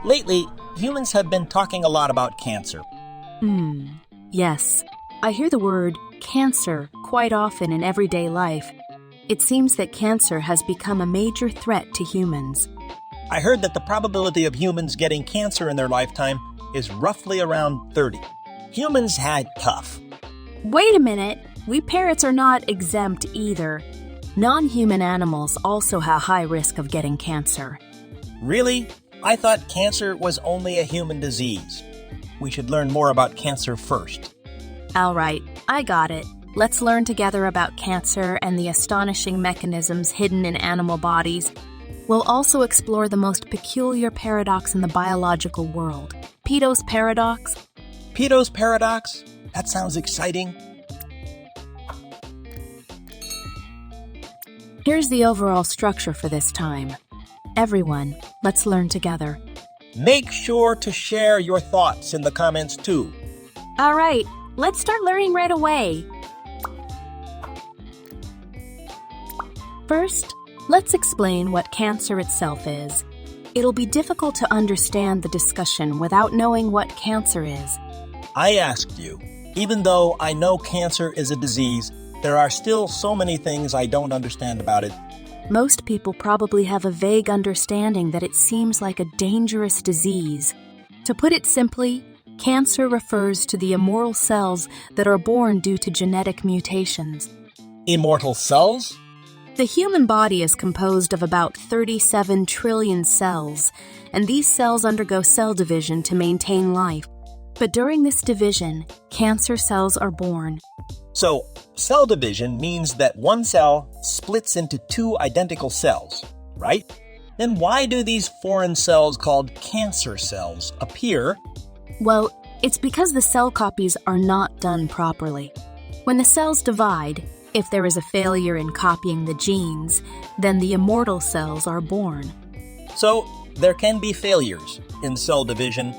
Lately, humans have been talking a lot about cancer. Yes. I hear the word cancer quite often in everyday life. It seems that cancer has become a major threat to humans. I heard that the probability of humans getting cancer in their lifetime is roughly around 30. Humans had tough. Wait a minute. We parrots are not exempt either. Non-human animals also have high risk of getting cancer. Really? I thought cancer was only a human disease. We should learn more about cancer first. All right, I got it. Let's learn together about cancer and the astonishing mechanisms hidden in animal bodies. We'll also explore the most peculiar paradox in the biological world, Peto's paradox. Peto's paradox? That sounds exciting. Here's the overall structure for this time. Everyone, let's learn together. Make sure to share your thoughts in the comments too. All right, let's start learning right away. First, let's explain what cancer itself is. It'll be difficult to understand the discussion without knowing what cancer is. I asked you, even though I know cancer is a disease, there are still so many things I don't understand about it. Most people probably have a vague understanding that it seems like a dangerous disease. To put it simply, cancer refers to the immortal cells that are born due to genetic mutations. Immortal cells? The human body is composed of about 37 trillion cells, and these cells undergo cell division to maintain life. But during this division, cancer cells are born. So, cell division means that one cell splits into two identical cells, right? Then why do these foreign cells called cancer cells appear? Well, it's because the cell copies are not done properly. When the cells divide, if there is a failure in copying the genes, then the immortal cells are born. So, there can be failures in cell division,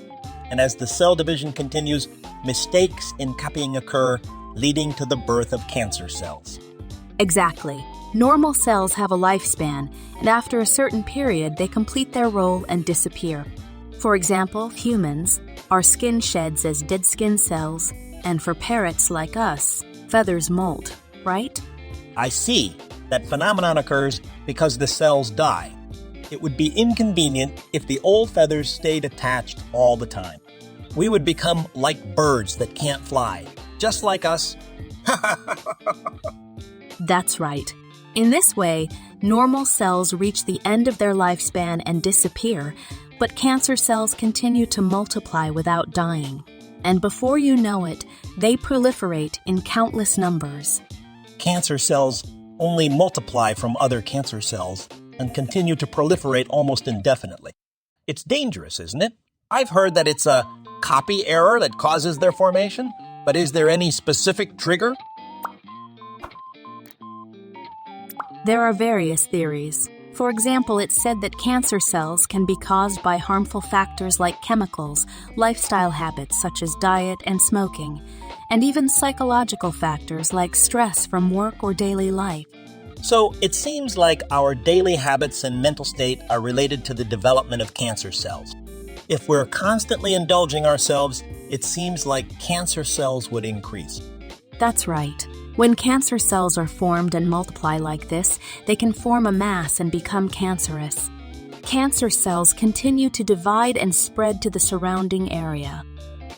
and as the cell division continues, mistakes in copying occur, leading to the birth of cancer cells. Exactly. Normal cells have a lifespan, and after a certain period, they complete their role and disappear. For example, humans, our skin sheds as dead skin cells, and for parrots like us, feathers molt, right? I see. That phenomenon occurs because the cells die. It would be inconvenient if the old feathers stayed attached all the time. We would become like birds that can't fly, just like us. That's right. In this way, normal cells reach the end of their lifespan and disappear, but cancer cells continue to multiply without dying. And before you know it, they proliferate in countless numbers. Cancer cells only multiply from other cancer cells and continue to proliferate almost indefinitely. It's dangerous, isn't it? I've heard that it's a copy error that causes their formation, but is there any specific trigger? There are various theories. For example, it's said that cancer cells can be caused by harmful factors like chemicals, lifestyle habits such as diet and smoking, and even psychological factors like stress from work or daily life. So it seems like our daily habits and mental state are related to the development of cancer cells. If we're constantly indulging ourselves, it seems like cancer cells would increase. That's right. When cancer cells are formed and multiply like this, they can form a mass and become cancerous. Cancer cells continue to divide and spread to the surrounding area.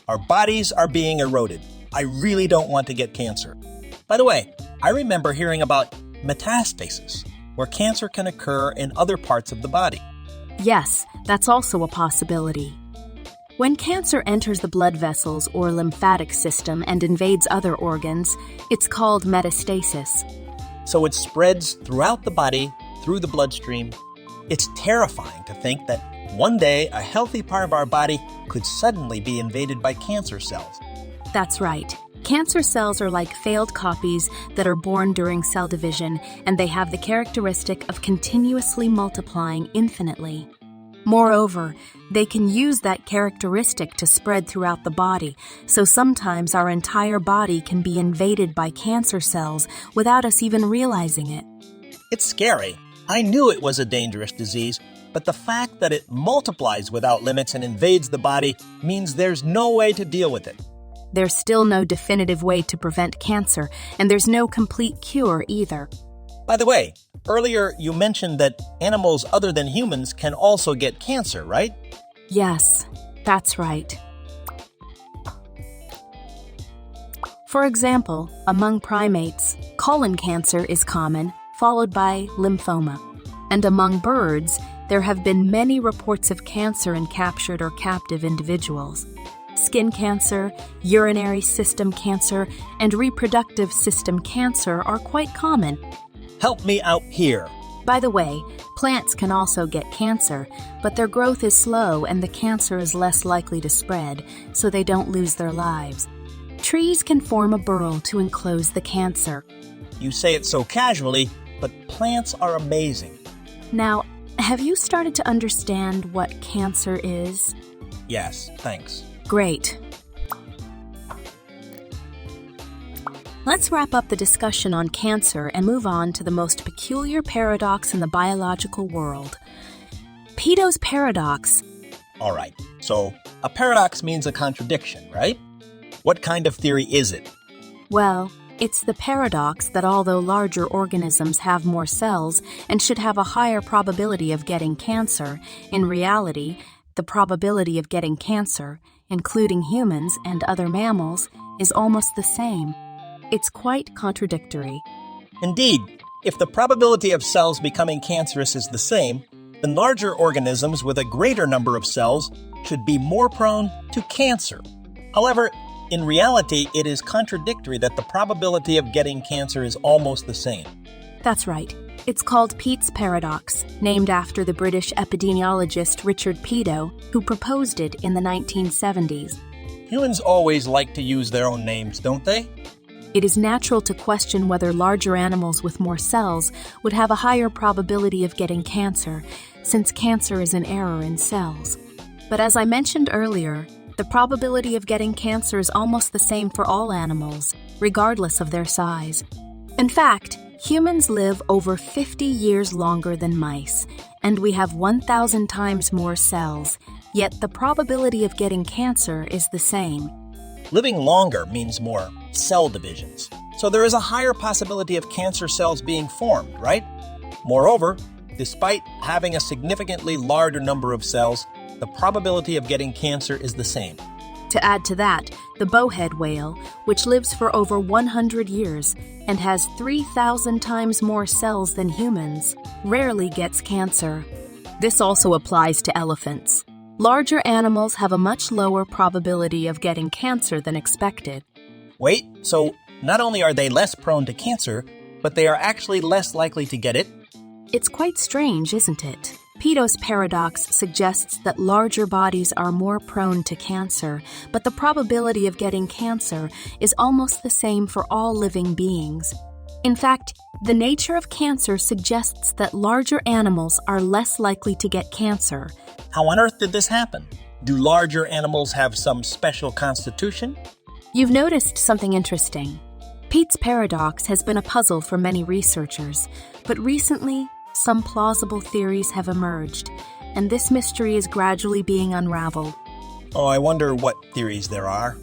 Our bodies are being eroded. I really don't want to get cancer. By the way, I remember hearing about metastasis, where cancer can occur in other parts of the body. Yes, that's also a possibility. When cancer enters the blood vessels or lymphatic system and invades other organs, it's called metastasis. So it spreads throughout the body, through the bloodstream. It's terrifying to think that one day a healthy part of our body could suddenly be invaded by cancer cells. That's right. Cancer cells are like failed copies that are born during cell division, and they have the characteristic of continuously multiplying infinitely. Moreover, they can use that characteristic to spread throughout the body, so sometimes our entire body can be invaded by cancer cells without us even realizing it. It's scary. I knew it was a dangerous disease, but the fact that it multiplies without limits and invades the body means there's no way to deal with it. There's still no definitive way to prevent cancer, and there's no complete cure either. By the way, earlier you mentioned that animals other than humans can also get cancer, right? Yes, that's right. For example, among primates, colon cancer is common, followed by lymphoma. And among birds, there have been many reports of cancer in captured or captive individuals. Skin cancer, urinary system cancer, and reproductive system cancer are quite common. Help me out here. By the way, plants can also get cancer, but their growth is slow and the cancer is less likely to spread, so they don't lose their lives. Trees can form a burrow to enclose the cancer. You say it so casually, but plants are amazing. Now, have you started to understand what cancer is? Yes, thanks. Great. Let's wrap up the discussion on cancer and move on to the most peculiar paradox in the biological world. Peto's paradox. All right, so a paradox means a contradiction, right? What kind of theory is it? Well, it's the paradox that although larger organisms have more cells and should have a higher probability of getting cancer, in reality, the probability of getting cancer, including humans and other mammals, is almost the same. It's quite contradictory. Indeed, if the probability of cells becoming cancerous is the same, then larger organisms with a greater number of cells should be more prone to cancer. However, in reality, it is contradictory that the probability of getting cancer is almost the same. That's right. It's called Pete's paradox, named after the British epidemiologist Richard Peto, who proposed it in the 1970s. Humans always like to use their own names, don't they? It is natural to question whether larger animals with more cells would have a higher probability of getting cancer, since cancer is an error in cells. But as I mentioned earlier, the probability of getting cancer is almost the same for all animals, regardless of their size. In fact, humans live over 50 years longer than mice, and we have 1,000 times more cells, yet the probability of getting cancer is the same. Living longer means more cell divisions, so there is a higher possibility of cancer cells being formed, right? Moreover, despite having a significantly larger number of cells, the probability of getting cancer is the same. To add to that, the bowhead whale, which lives for over 100 years and has 3,000 times more cells than humans, rarely gets cancer. This also applies to elephants. Larger animals have a much lower probability of getting cancer than expected. Wait, so not only are they less prone to cancer, but they are actually less likely to get it? It's quite strange, isn't it? Peto's paradox suggests that larger bodies are more prone to cancer, but the probability of getting cancer is almost the same for all living beings. In fact, the nature of cancer suggests that larger animals are less likely to get cancer. How on earth did this happen? Do larger animals have some special constitution? You've noticed something interesting. Pete's paradox has been a puzzle for many researchers, but recently, some plausible theories have emerged, and this mystery is gradually being unraveled. Oh, I wonder what theories there are.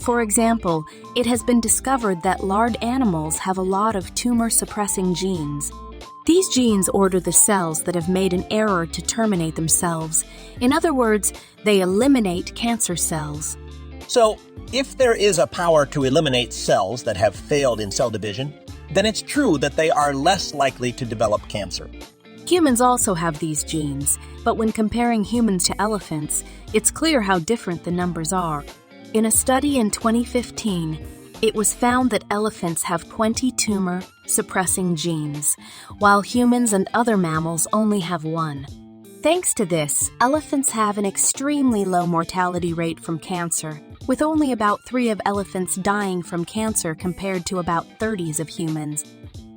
For example, it has been discovered that large animals have a lot of tumor-suppressing genes. These genes order the cells that have made an error to terminate themselves. In other words, they eliminate cancer cells. So, if there is a power to eliminate cells that have failed in cell division, then it's true that they are less likely to develop cancer. Humans also have these genes, but when comparing humans to elephants, it's clear how different the numbers are. In a study in 2015, it was found that elephants have 20 tumor-suppressing genes, while humans and other mammals only have 1. Thanks to this, elephants have an extremely low mortality rate from cancer, with only about 3 of elephants dying from cancer compared to about 30 of humans.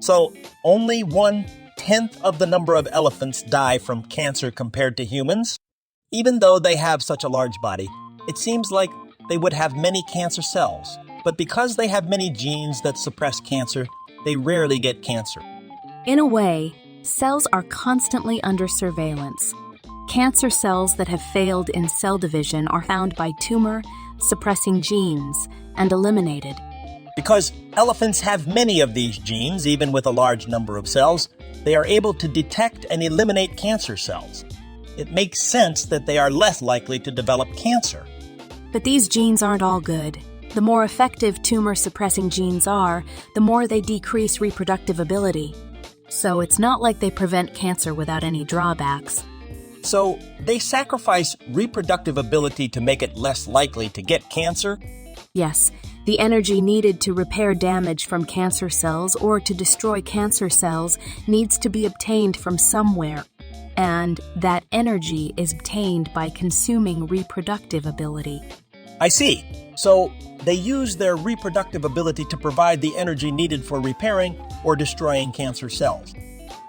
So, only 1/10 of the number of elephants die from cancer compared to humans? Even though they have such a large body, it seems like they would have many cancer cells. But because they have many genes that suppress cancer, they rarely get cancer. In a way, cells are constantly under surveillance. Cancer cells that have failed in cell division are found by tumor-suppressing genes and eliminated. Because elephants have many of these genes, even with a large number of cells, they are able to detect and eliminate cancer cells. It makes sense that they are less likely to develop cancer. But these genes aren't all good. The more effective tumor-suppressing genes are, the more they decrease reproductive ability. So it's not like they prevent cancer without any drawbacks. So they sacrifice reproductive ability to make it less likely to get cancer? Yes, the energy needed to repair damage from cancer cells or to destroy cancer cells needs to be obtained from somewhere. And that energy is obtained by consuming reproductive ability. I see. So they use their reproductive ability to provide the energy needed for repairing or destroying cancer cells.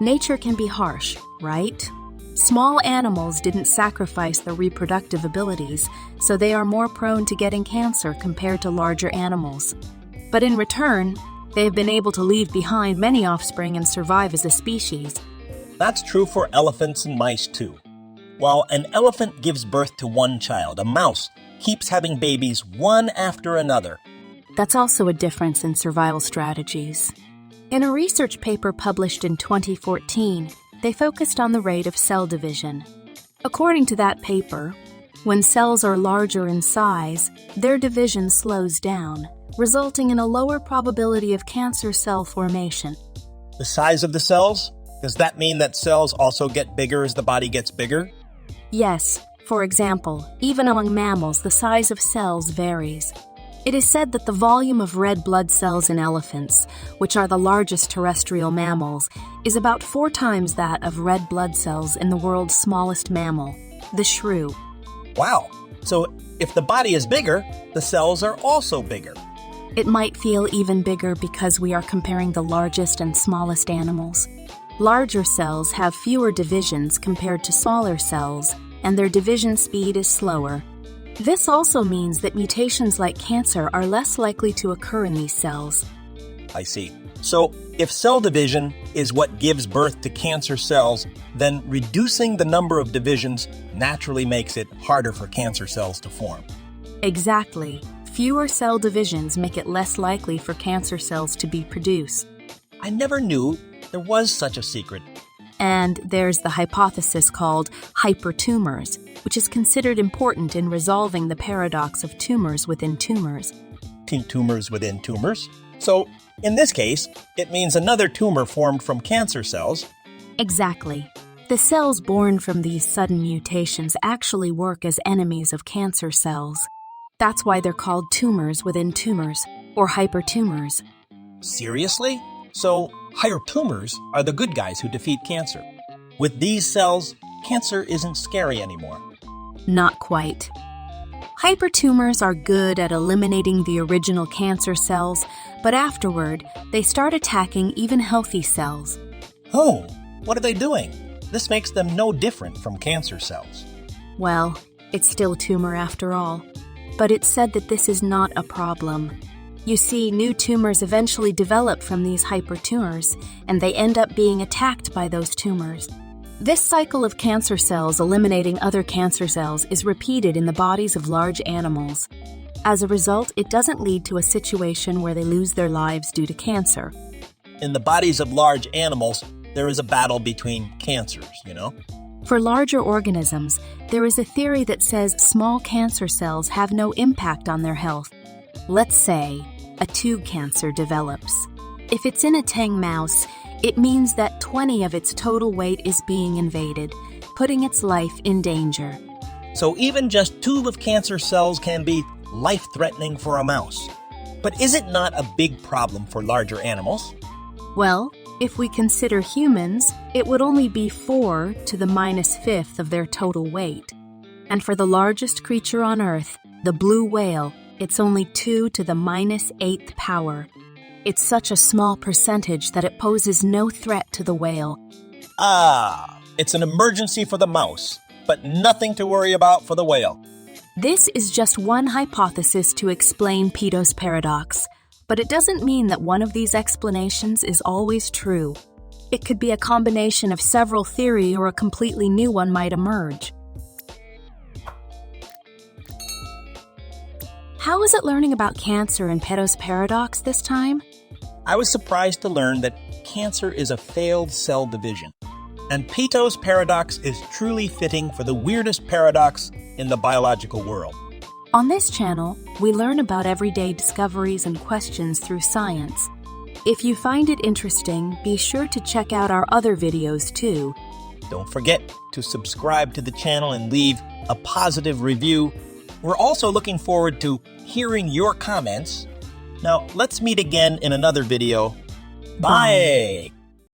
Nature can be harsh, right? Small animals didn't sacrifice their reproductive abilities, so they are more prone to getting cancer compared to larger animals. But in return, they have been able to leave behind many offspring and survive as a species. That's true for elephants and mice too. While an elephant gives birth to one child, a mouse keeps having babies one after another. That's also a difference in survival strategies. In a research paper published in 2014, they focused on the rate of cell division. According to that paper, when cells are larger in size, their division slows down, resulting in a lower probability of cancer cell formation. The size of the cells? Does that mean that cells also get bigger as the body gets bigger? Yes. For example, even among mammals, the size of cells varies. It is said that the volume of red blood cells in elephants, which are the largest terrestrial mammals, is about 4 times that of red blood cells in the world's smallest mammal, the shrew. Wow! So if the body is bigger, the cells are also bigger. It might feel even bigger because we are comparing the largest and smallest animals. Larger cells have fewer divisions compared to smaller cells, and their division speed is slower. This also means that mutations like cancer are less likely to occur in these cells. I see. So, if cell division is what gives birth to cancer cells, then reducing the number of divisions naturally makes it harder for cancer cells to form. Exactly. Fewer cell divisions make it less likely for cancer cells to be produced. I never knew there was such a secret. And there's the hypothesis called hypertumors, which is considered important in resolving the paradox of tumors within tumors. Tumors within tumors? So, in this case, it means another tumor formed from cancer cells. Exactly. The cells born from these sudden mutations actually work as enemies of cancer cells. That's why they're called tumors within tumors, or hypertumors. Seriously? So, higher tumors are the good guys who defeat cancer. With these cells, cancer isn't scary anymore. Not quite. Hypertumors are good at eliminating the original cancer cells, but afterward, they start attacking even healthy cells. Oh, what are they doing? This makes them no different from cancer cells. Well, it's still tumor after all. But it's said that this is not a problem. You see, new tumors eventually develop from these hypertumors, and they end up being attacked by those tumors. This cycle of cancer cells eliminating other cancer cells is repeated in the bodies of large animals. As a result, it doesn't lead to a situation where they lose their lives due to cancer. In the bodies of large animals, there is a battle between cancers, For larger organisms, there is a theory that says small cancer cells have no impact on their health. Let's say a tube cancer develops. If it's in a Tang mouse, it means that 20 of its total weight is being invaded, putting its life in danger. So even just 2 of cancer cells can be life-threatening for a mouse. But is it not a big problem for larger animals? Well, if we consider humans, it would only be 4 to the -5th of their total weight. And for the largest creature on Earth, the blue whale, it's only 2 to the -8th power. It's such a small percentage that it poses no threat to the whale. It's an emergency for the mouse, but nothing to worry about for the whale. This is just one hypothesis to explain Petosparadox. But it doesn't mean that one of these explanations is always true. It could be a combination of several theories, or a completely new one might emerge. How was it learning about cancer and petosparadox this time? I was surprised to learn that cancer is a failed cell division, and petosparadox is truly fitting for the weirdest paradox in the biological world. On this channel, we learn about everyday discoveries and questions through science. If you find it interesting, be sure to check out our other videos too. Don't forget to subscribe to the channel and leave a positive review. We're also looking forward to hearing your comments. Now, let's meet again in another video. Bye!